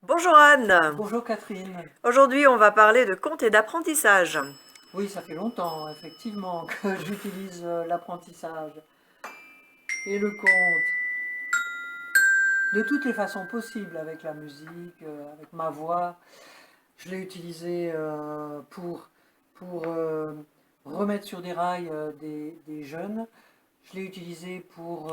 Bonjour Anne. Bonjour Catherine. Aujourd'hui, on va parler de contes et d'apprentissage. Oui, ça fait longtemps, effectivement, que j'utilise l'apprentissage et le conte de toutes les façons possibles, avec la musique, avec ma voix. Je l'ai utilisé pour remettre sur des rails des jeunes. Je l'ai utilisé pour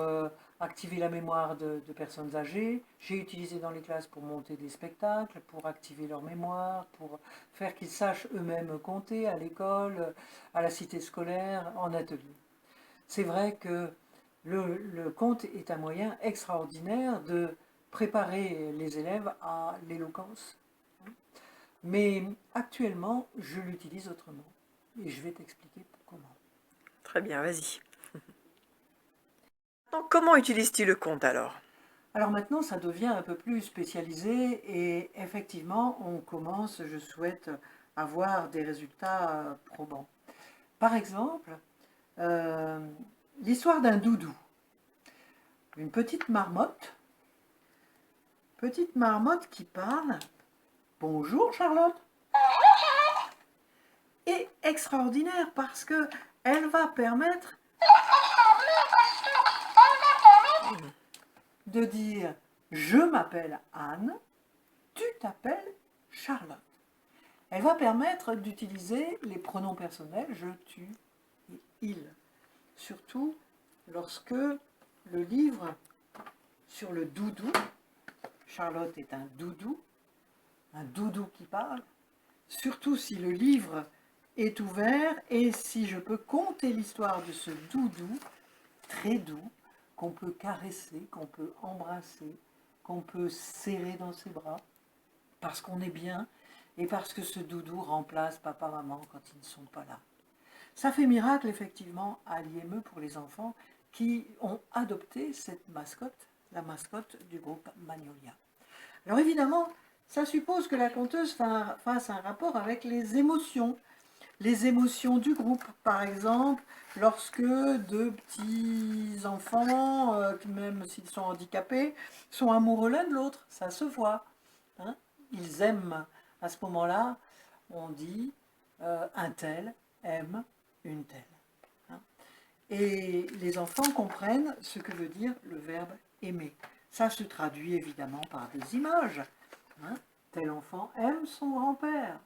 activer la mémoire de personnes âgées. J'ai utilisé dans les classes pour monter des spectacles, pour activer leur mémoire, pour faire qu'ils sachent eux-mêmes compter à l'école, à la cité scolaire, en atelier. C'est vrai que le conte est un moyen extraordinaire de préparer les élèves à l'éloquence. Mais actuellement, je l'utilise autrement. Et je vais t'expliquer comment. Très bien, vas-y. Donc, comment utilises-tu le conte alors? Alors maintenant, ça devient un peu plus spécialisé et effectivement, on commence, je souhaite, avoir des résultats probants. Par exemple, euh, l'histoire d'un doudou. Une petite marmotte qui parle. Bonjour Charlotte. Et extraordinaire parce que elle va permettre de dire je m'appelle Anne, tu t'appelles Charlotte. Elle va permettre d'utiliser les pronoms personnels je, tu et il. Surtout lorsque le livre sur le doudou, Charlotte est un doudou qui parle, surtout si le livre est ouvert et si je peux conter l'histoire de ce doudou, très doux, qu'on peut caresser, qu'on peut embrasser, qu'on peut serrer dans ses bras, parce qu'on est bien et parce que ce doudou remplace papa-maman quand ils ne sont pas là. Ça fait miracle effectivement à l'IME pour les enfants qui ont adopté cette mascotte, la mascotte du groupe Magnolia. Alors évidemment, ça suppose que la conteuse fasse un rapport avec les émotions du groupe. Par exemple, lorsque deux petits enfants, même s'ils sont handicapés, sont amoureux l'un de l'autre, ça se voit. Hein, ils aiment. À ce moment-là, on dit un tel aime une telle. Hein. Et les enfants comprennent ce que veut dire le verbe aimer. Ça se traduit évidemment par des images. Hein. Tel enfant aime son grand-père.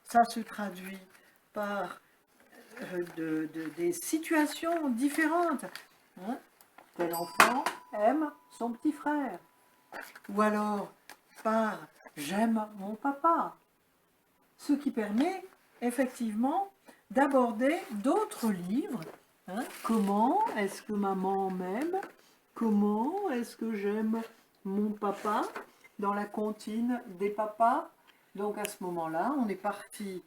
Ça se traduit par des situations différentes. Hein. Tel enfant aime son petit frère. Ou alors par j'aime mon papa. Ce qui permet effectivement d'aborder d'autres livres. Hein. Comment est-ce que maman m'aime? Comment est-ce que j'aime mon papa? Dans la comptine des papas. Donc à ce moment-là, on est parti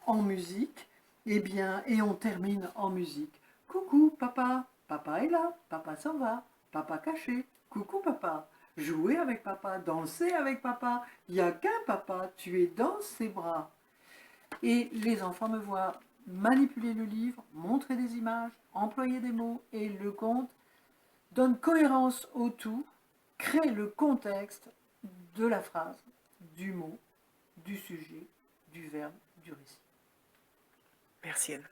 en musique, et on termine en musique. Coucou papa, papa est là, papa s'en va, papa caché, coucou papa, jouer avec papa, danser avec papa, il n'y a qu'un papa, tu es dans ses bras. Et les enfants me voient manipuler le livre, montrer des images, employer des mots, et le conte donne cohérence au tout, crée le contexte de la phrase, du mot, du sujet, du verbe, du récit. Merci Anne.